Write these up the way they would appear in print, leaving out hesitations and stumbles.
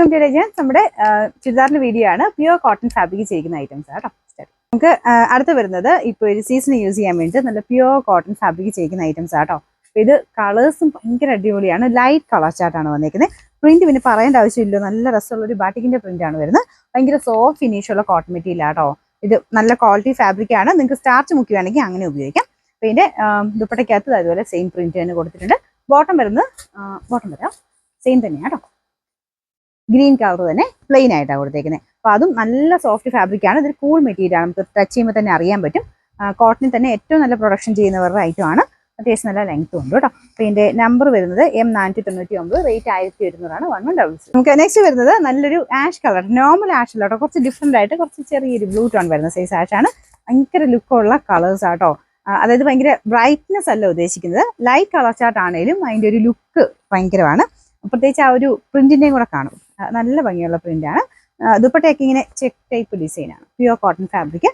നമ്മുടെ ചുരിദാറിന്റെ വീഡിയോ ആണ്. Pure cotton fabric ചെയ്യുന്ന ഐറ്റംസ് ആട്ടോ. നമുക്ക് അടുത്ത് വരുന്നത് ഇപ്പോൾ ഒരു സീസൺ യൂസ് ചെയ്യാൻ വേണ്ടി നല്ല പ്യുവർ കോട്ടൺ ഫാബ്രിക് ചെയ്യുന്ന ഐറ്റംസ് ആട്ടോ. ഇത് കളേഴ്സും ഭയങ്കര അടിപൊളിയാണ്. ലൈറ്റ് കളർ ചാർട്ടാണ് വന്നിരിക്കുന്നത്. പ്രിന്റ് പിന്നെ പറയേണ്ട ആവശ്യമില്ല. നല്ല രസമുള്ള ഒരു ബാറ്റിക്കിന്റെ പ്രിന്റ് ആണ് വരുന്നത്. ഭയങ്കര സോഫ്റ്റ് ഫിനിഷ് ഉള്ള കോട്ടൺ മെറ്റീരിയൽ ആട്ടോ. ഇത് നല്ല ക്വാളിറ്റി ഫാബ്രിക് ആണ്. നിങ്ങൾക്ക് സ്റ്റാർച്ച് മുക്കി വേണമെങ്കിൽ അങ്ങനെ ഉപയോഗിക്കാം. പിന്നെ ദുപ്പട്ടയ്ക്കകത്ത് അതുപോലെ സെയിം പ്രിന്റ് തന്നെ കൊടുത്തിട്ടുണ്ട്. ബോട്ടം വരുന്നത് ബോട്ടം വരാം സെയിം തന്നെയാണ് കേട്ടോ. ഗ്രീൻ കളർ തന്നെ പ്ലെയിൻ ആയിട്ടാണ് കൊടുത്തേക്കുന്നത്. അപ്പോൾ അതും നല്ല സോഫ്റ്റ് ഫാബ്രിക് ആണ്. ഇതൊരു കൂൾ മെറ്റീരിയൽ ആണ്. നമുക്ക് ടച്ച് ചെയ്യുമ്പോൾ തന്നെ അറിയാൻ പറ്റും. കോട്ടണിൽ തന്നെ ഏറ്റവും നല്ല പ്രൊഡക്ഷൻ ചെയ്യുന്നവരുടെ ഐറ്റം ആണ്. അത്യാവശ്യം നല്ല ലെങ്ത്തും ഉണ്ട് കേട്ടോ. അപ്പോൾ ഇതിൻ്റെ നമ്പർ വരുന്നത് M499, റേറ്റ് 1100 1100. നമുക്ക് നെക്സ്റ്റ് വരുന്നത് നല്ലൊരു ആഷ് കളർ, നോർമൽ ആഷ് അല്ല കേട്ടോ, കുറച്ച് ഡിഫറെൻ്റ് ആയിട്ട് കുറച്ച് ചെറിയൊരു ബ്ലൂ ടോൺ വരുന്ന സൈസ് ആഷ് ആണ്. ഭയങ്കര ലുക്കുള്ള കളേഴ്സ് ആട്ടോ. അതായത് ഭയങ്കര ബ്രൈറ്റ്നെസ് അല്ല ഉദ്ദേശിക്കുന്നത്. ലൈറ്റ് കളർ ചാർട്ട് ആണെങ്കിലും അതിൻ്റെ ഒരു ലുക്ക് ഭയങ്കരമാണ്. പ്രത്യേകിച്ച് ആ ഒരു പ്രിന്റിൻ്റെയും കൂടെ കാണും. നല്ല ഭംഗിയുള്ള പ്രിന്റാണ്. ദുപ്പട്ടയൊക്കെ ഇങ്ങനെ ചെക്ക് ടൈപ്പ് ഡിസൈനാണ്. Pure cotton fabric.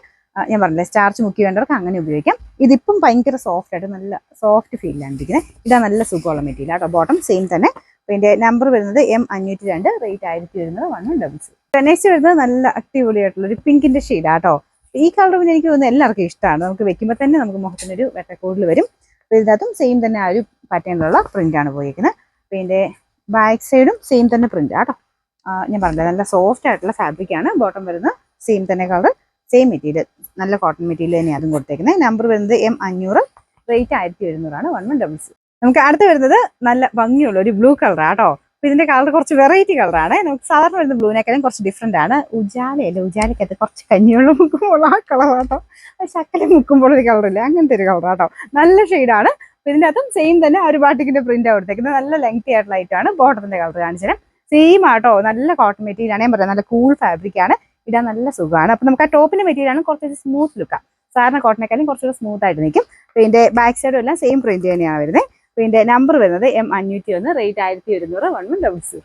ഞാൻ പറഞ്ഞില്ലേ, സ്റ്റാർച്ച് മുക്കി വേണ്ടവർക്ക് അങ്ങനെ ഉപയോഗിക്കാം. ഇതിപ്പം ഭയങ്കര സോഫ്റ്റ് ആയിട്ട് നല്ല സോഫ്റ്റ് ഫീലാണ് ഇരിക്കുന്നത്. ഇതാ നല്ല സുഖമുള്ള മെറ്റീരിയൽ കേട്ടോ. ബോട്ടം സെയിം തന്നെ. ഇതിൻ്റെ നമ്പർ വരുന്നത് M502, റേറ്റ് 1100 1100. നെക്സ്റ്റ് വരുന്നത് നല്ല അടിപൊളിയായിട്ടുള്ള ഒരു പിങ്കിന്റെ ഷെയ്ഡാട്ടോ. ഈ കളർ പിന്നെ എനിക്ക് തോന്നുന്നു എല്ലാവർക്കും ഇഷ്ടമാണ്. നമുക്ക് വെക്കുമ്പോൾ തന്നെ നമുക്ക് മുഖത്തിനൊരു വെട്ടക്കൂടിൽ വരും. അപ്പോൾ ഇതിനകത്തും സെയിം തന്നെ ആ ഒരു പാറ്റേണിലുള്ള പ്രിന്റാണ് പോയിരിക്കുന്നത്. പിന്നെ ബാക്ക് സൈഡും സെയിം തന്നെ പ്രിന്റ് ആട്ടോ. ഞാൻ പറഞ്ഞില്ല, നല്ല സോഫ്റ്റ് ആയിട്ടുള്ള ഫാബ്രിക് ആണ്. ബോട്ടം വരുന്നത് സെയിം തന്നെ കളർ, സെയിം മെറ്റീരിയൽ, നല്ല കോട്ടൺ മെറ്റീരിയൽ തന്നെയാണ് അതും കൊടുത്തേക്കുന്നത്. നമ്പർ വരുന്നത് M500, റേറ്റ് 1100 1100. നമുക്ക് അടുത്ത് വരുന്നത് നല്ല ഭംഗിയുള്ള ഒരു ബ്ലൂ കളർ ആട്ടോ. അപ്പോൾ ഇതിന്റെ കളർ കുറച്ച് വെറൈറ്റി കളറാണ്. നമുക്ക് സാധാരണ വരുന്ന ബ്ലൂവിനേക്കാളും കുറച്ച് ഡിഫറെന്റ് ആണ്. ഉജാലയല്ല, ഉജാലയ്ക്കകത്ത് കുറച്ച് കഞ്ഞിവെള്ളം മുക്കുമ്പോൾ ആ കളർ ആട്ടോ. ശക്കല മുക്കുമ്പോൾ ഒരു കളറില്ല, അങ്ങനത്തെ ഒരു കളർ ആട്ടോ. നല്ല ഷെയ്ഡാണ്. ഇതിൻ്റെ അകത്തും സെയിം തന്നെ ആ ഒരു ബാട്ടിക്കിന്റെ പ്രിന്റ് കൊടുത്തേക്കുന്നത്. നല്ല ലെങ്തി ആയിട്ടുള്ള ആയിട്ടാണ്. ബോട്ടത്തിന്റെ കളർ കാണിച്ചു തരാം. സെയിം ആട്ടോ. നല്ല കോട്ടൺ മെറ്റീരിയൽ ആണ്. ഞാൻ പറയാം, നല്ല കൂൾ ഫാബ്രിക് ആണ്. ഇടാൻ നല്ല സുഖമാണ്. അപ്പോൾ നമുക്ക് ആ ടോപ്പിന്റെ മെറ്റീരിയൽ ആണ് കുറച്ചൊരു സ്മൂത്ത് ലുക്കാണ്. സാധാരണ കോട്ടണേക്കാളും കുറച്ചുകൂടെ സ്മൂത്ത് ആയിട്ട് നിൽക്കും. ഇതിന്റെ ബാക്ക് സൈഡും എല്ലാം സെയിം പ്രിന്റ് തന്നെയാണ് വരുന്നത്. ഇതിന്റെ നമ്പർ വരുന്നത് M501, റേറ്റ് 1100 1100.